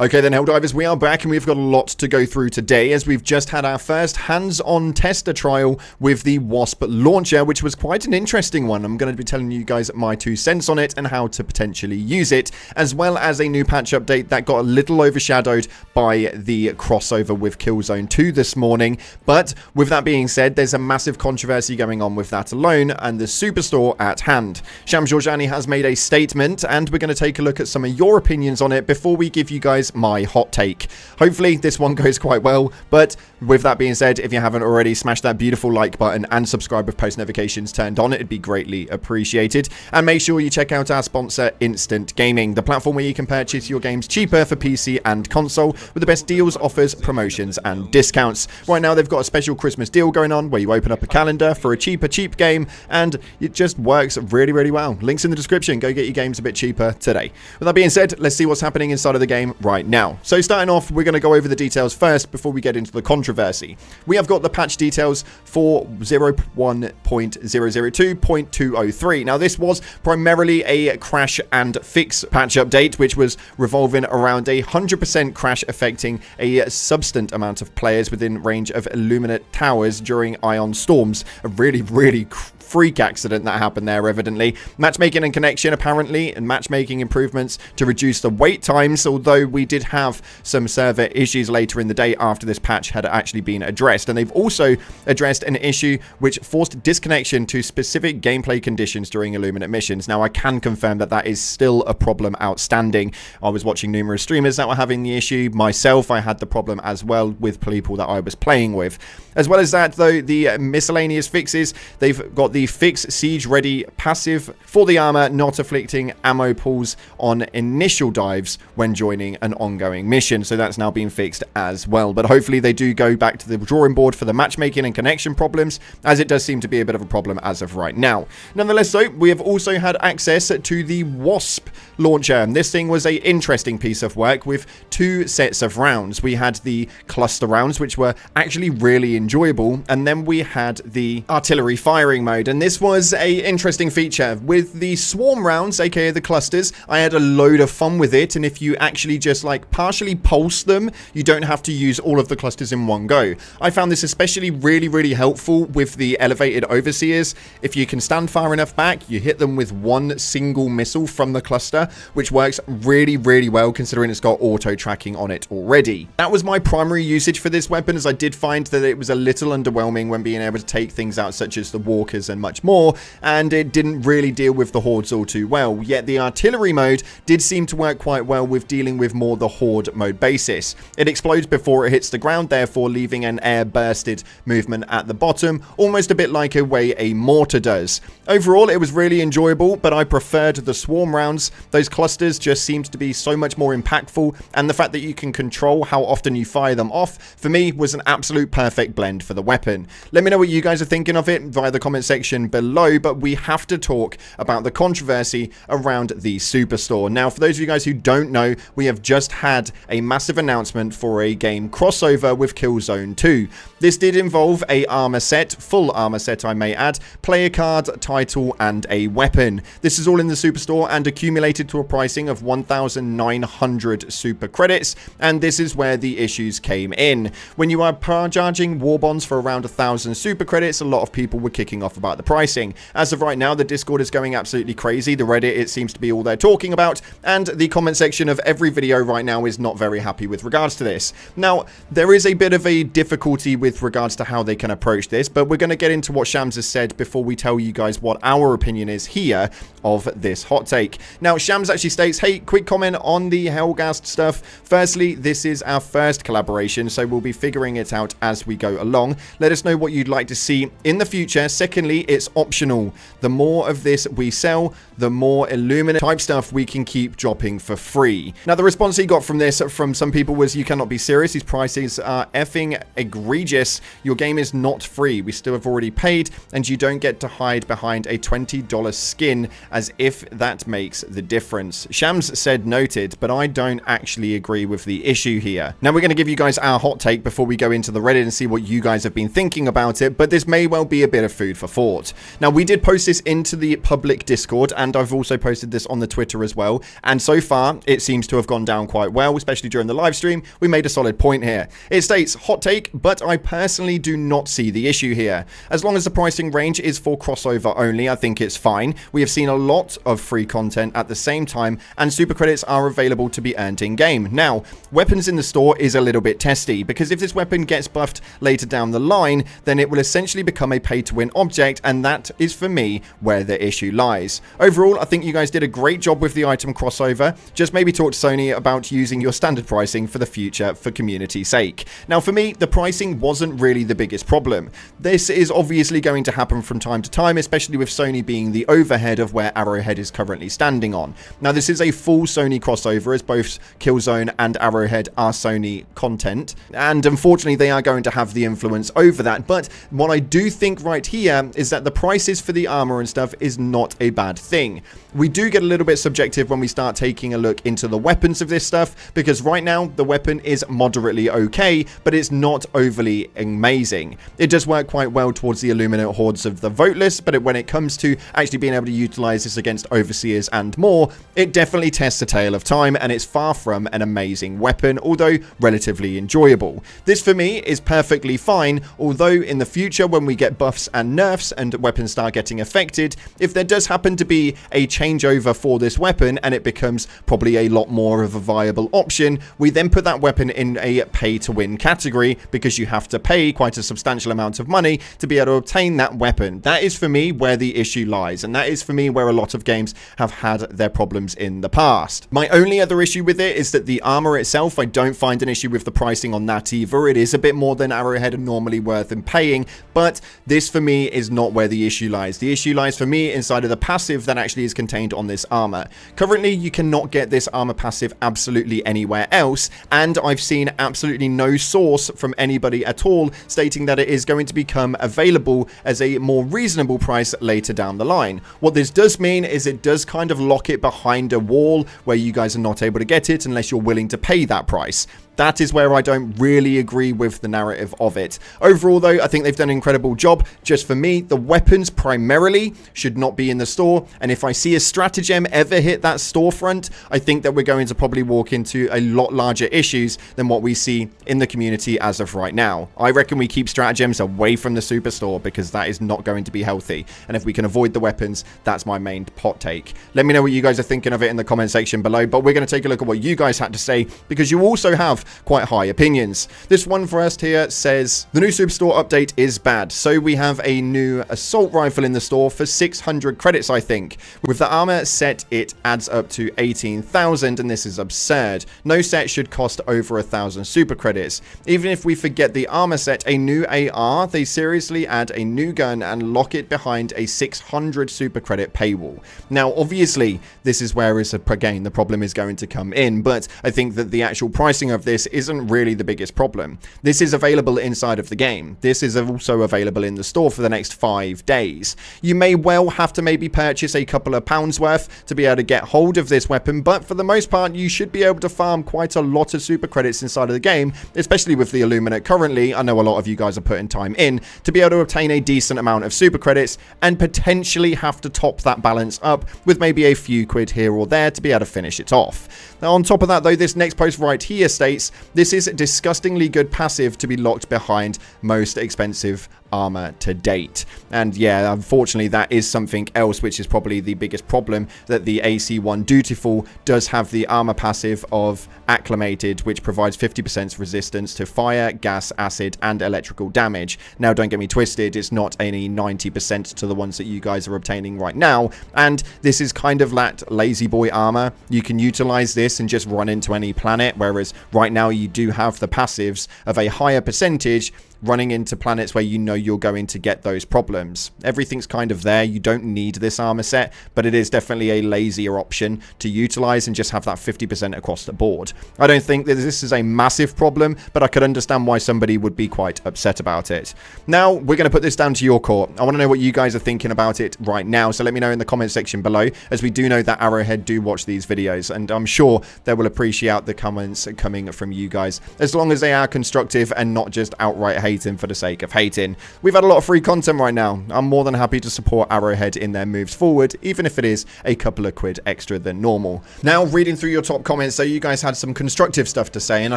Okay then, Helldivers, we are back and we've got a lot to go through today as we've just had our first hands-on tester trial with the WASP launcher, which was quite an interesting one. I'm going to be telling you guys my 2 cents on it and how to potentially use it, as well as a new patch update that got a little overshadowed by the crossover with Killzone 2 this morning. But with that being said, there's a massive controversy going on with that alone and the Superstore at hand. Shams Georgiani has made a statement and we're going to take a look at some of your opinions on it before we give you guys my hot take. Hopefully this one goes quite well, but with that being said, if you haven't already, smash that beautiful like button and subscribe with post notifications turned on. It'd be greatly appreciated. And make sure you check out our sponsor, Instant Gaming, the platform where you can purchase your games cheaper for PC and console with the best deals, offers, promotions and discounts. Right now they've got a special Christmas deal going on where you open up a calendar for a cheap game, and it just works really well. Links in the description. Go get your games a bit cheaper today. With that being said, let's see what's happening inside of the game right now. So starting off, we're going to go over the details first before we get into the controversy. We have got the patch details for 0.1.002.203. Now this was primarily a crash and fix patch update, which was revolving around 100% crash affecting a substantial amount of players within range of Illuminate towers during ion storms. A really freak accident that happened there, evidently. Matchmaking and connection, apparently, and matchmaking improvements to reduce the wait times, although we did have some server issues later in the day after this patch had actually been addressed. And they've also addressed an issue which forced disconnection to specific gameplay conditions during Illuminate missions. Now, I can confirm that that is still a problem outstanding. I was watching numerous streamers that were having the issue. Myself, I had the problem as well with people that I was playing with. As well as that, though, the miscellaneous fixes, they've got the fix siege ready passive for the armor not afflicting ammo pools on initial dives when joining an ongoing mission. So that's now been fixed as well. But hopefully they do go back to the drawing board for the matchmaking and connection problems, as it does seem to be a bit of a problem as of right now. Nonetheless, though, we have also had access to the WASP launcher. And this thing was an interesting piece of work with 2 sets of rounds. We had the cluster rounds, which were actually really enjoyable, and then we had the artillery firing mode. And this was a interesting feature with the swarm rounds, aka the clusters. I had a load of fun with it, and if you actually just like partially pulse them, you don't have to use all of the clusters in one go. I found this especially really helpful with the elevated overseers. If you can stand far enough back, you hit them with one single missile from the cluster, which works really well considering it's got auto tracking on it already. That was my primary usage for this weapon, as I did find that it was a little underwhelming when being able to take things out such as the walkers and much more, and it didn't really deal with the hordes all too well. Yet the artillery mode did seem to work quite well with dealing with more the horde mode basis. It explodes before it hits the ground, therefore leaving an air bursted movement at the bottom, almost a bit like a way a mortar does. Overall, it was really enjoyable, but I preferred the swarm rounds. Those clusters just seemed to be so much more impactful, and the fact that you can control how often you fire them off, for me, was an absolute perfect blend for the weapon. Let me know what you guys are thinking of it via the comment section below, but we have to talk about the controversy around the Superstore. Now, for those of you guys who don't know, we have just had a massive announcement for a game crossover with Killzone 2. This did involve a armor set, full armor set I may add, player card, title and a weapon. This is all in the Superstore and accumulated to a pricing of 1,900 super credits, and this is where the issues came in. When you are charging war bonds for around 1,000 super credits, a lot of people were kicking off about the pricing. As of right now, the Discord is going absolutely crazy. The Reddit, it seems to be all they're talking about, and the comment section of every video right now is not very happy with regards to this. Now, there is a bit of a difficulty with regards to how they can approach this, but we're going to get into what Shams has said before we tell you guys what our opinion is here of this hot take. Now, Shams actually states, hey, quick comment on the Hellgast stuff. Firstly, this is our first collaboration, so we'll be figuring it out as we go along. Let us know what you'd like to see in the future. Secondly, it's optional. The more of this we sell, the more Illuminate type stuff we can keep dropping for free. Now, the response he got from this from some people was, you cannot be serious. These prices are effing egregious. Your game is not free. We still have already paid, and you don't get to hide behind a $20 skin as if that makes the difference. Shams said noted, but I don't actually agree with the issue here. Now, we're going to give you guys our hot take before we go into the Reddit and see what you guys have been thinking about it, but this may well be a bit of food for thought. short. Now, we did post this into the public Discord, and I've also posted this on the Twitter as well, and so far it seems to have gone down quite well, especially during the live stream. We made a solid point here. It states, hot take, but I personally do not see the issue here. As long as the pricing range is for crossover only, I think it's fine. We have seen a lot of free content at the same time, and super credits are available to be earned in game. Now, weapons in the store is a little bit testy, because if this weapon gets buffed later down the line, then it will essentially become a pay to win object, and that is for me where the issue lies. Overall, I think you guys did a great job with the item crossover. Just maybe talk to Sony about using your standard pricing for the future for community's sake. Now, for me, the pricing wasn't really the biggest problem. This is obviously going to happen from time to time, especially with Sony being the overhead of where Arrowhead is currently standing on. Now, this is a full Sony crossover, as both Killzone and Arrowhead are Sony content, and unfortunately they are going to have the influence over that. But what I do think right here is that the prices for the armor and stuff is not a bad thing. We do get a little bit subjective when we start taking a look into the weapons of this stuff, because right now the weapon is moderately okay, but it's not overly amazing. It does work quite well towards the Illuminate hordes of the Voteless, but when it comes to actually being able to utilize this against Overseers and more, it definitely tests a tale of time, and it's far from an amazing weapon, although relatively enjoyable. This for me is perfectly fine, although in the future when we get buffs and nerfs and weapons start getting affected, if there does happen to be a changeover for this weapon and it becomes probably a lot more of a viable option, we then put that weapon in a pay to win category, because you have to pay quite a substantial amount of money to be able to obtain that weapon. That is for me where the issue lies, and that is for me where a lot of games have had their problems in the past. My only other issue with it is that the armor itself, I don't find an issue with the pricing on that either. It is a bit more than Arrowhead are normally worth in paying, but this for me is not where the issue lies. The issue lies for me inside of the passive that actually is contained on this armor. Currently, you cannot get this armor passive absolutely anywhere else, and I've seen absolutely no source from anybody at all stating that it is going to become available as a more reasonable price later down the line. What this does mean is it does kind of lock it behind a wall where you guys are not able to get it unless you're willing to pay that price. That is where I don't really agree with the narrative of it. Overall, though, I think they've done an incredible job. Just for me, the weapons primarily should not be in the store. And if I see a stratagem ever hit that storefront, I think that we're going to probably walk into a lot larger issues than what we see in the community as of right now. I reckon we keep stratagems away from the Superstore, because that is not going to be healthy. And if we can avoid the weapons, that's my main hot take. Let me know what you guys are thinking of it in the comment section below. But we're going to take a look at what you guys had to say, because you also have quite high opinions. This one first here says, the new Superstore update is bad. So we have a new assault rifle in the store for 600 credits, I think. With the armor set, it adds up to 18,000, and this is absurd. No set should cost over 1,000 super credits. Even if we forget the armor set, a new AR, they seriously add a new gun and lock it behind a 600 super credit paywall. Now, obviously, this is where, again, the problem is going to come in, but I think that the actual pricing of this isn't really the biggest problem. This is available inside of the game. This is also available in the store for the next 5 days. You may well have to maybe purchase a couple of pounds worth to be able to get hold of this weapon, but for the most part, you should be able to farm quite a lot of super credits inside of the game, especially with the Illuminate currently. I know a lot of you guys are putting time in to be able to obtain a decent amount of super credits and potentially have to top that balance up with maybe a few quid here or there to be able to finish it off. Now, on top of that, though, this next post right here states, this is disgustingly good passive to be locked behind most expensive armor to date. And yeah, unfortunately, that is something else which is probably the biggest problem, that the AC1 Dutiful does have the armor passive of Acclimated, which provides 50% resistance to fire, gas, acid, and electrical damage. Now, don't get me twisted, it's not any 90% to the ones that you guys are obtaining right now, and this is kind of that lazy boy armor. You can utilize this and just run into any planet, whereas right now you do have the passives of a higher percentage running into planets where you know you're going to get those problems. Everything's kind of there. You don't need this armor set, but it is definitely a lazier option to utilize and just have that 50% across the board. I don't think that this is a massive problem, but I could understand why somebody would be quite upset about it. Now, we're going to put this down to your court. I want to know what you guys are thinking about it right now, so let me know in the comment section below, as we do know that Arrowhead do watch these videos, and I'm sure they will appreciate the comments coming from you guys, as long as they are constructive and not just outright hate hating for the sake of hating. We've had a lot of free content right now. I'm more than happy to support Arrowhead in their moves forward, even if it is a couple of quid extra than normal. Now, reading through your top comments, so you guys had some constructive stuff to say, and I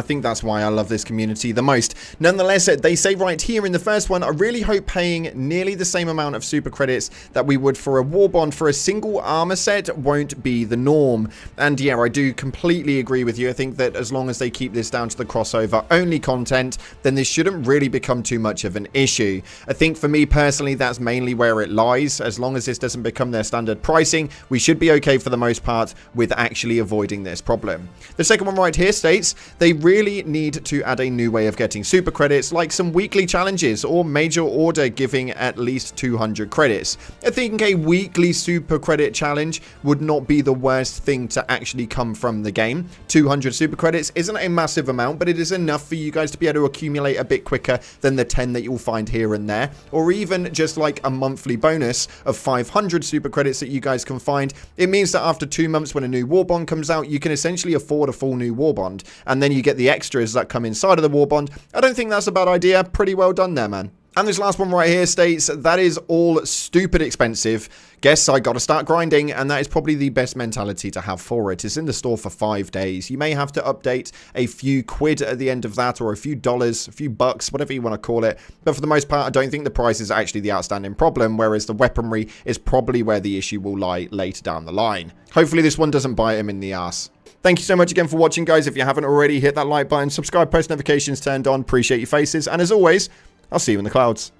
think that's why I love this community the most. Nonetheless, they say right here in the first one, I really hope paying nearly the same amount of super credits that we would for a war bond for a single armor set won't be the norm. And yeah, I do completely agree with you. I think that as long as they keep this down to the crossover only content, then this shouldn't really become too much of an issue. I think for me personally, that's mainly where it lies. As long as this doesn't become their standard pricing, we should be okay for the most part with actually avoiding this problem. The second one right here states they really need to add a new way of getting super credits, like some weekly challenges or major order giving at least 200 credits. I think a weekly super credit challenge would not be the worst thing to actually come from the game. 200 super credits isn't a massive amount, but it is enough for you guys to be able to accumulate a bit quicker than the 10 that you'll find here and there, or even just like a monthly bonus of 500 super credits that you guys can find. It means that after 2 months when a new war bond comes out, you can essentially afford a full new war bond, and then you get the extras that come inside of the war bond. I don't think that's a bad idea. Pretty well done there, man. And this last one right here states, that is all stupid expensive. Guess I gotta start grinding, and that is probably the best mentality to have for it. It's in the store for 5 days. You may have to update a few quid at the end of that, or a few dollars, a few bucks, whatever you want to call it. But for the most part, I don't think the price is actually the outstanding problem, whereas the weaponry is probably where the issue will lie later down the line. Hopefully this one doesn't bite him in the ass. Thank you so much again for watching, guys. If you haven't already, hit that like button, subscribe, post notifications turned on. Appreciate your faces. And as always, I'll see you in the clouds.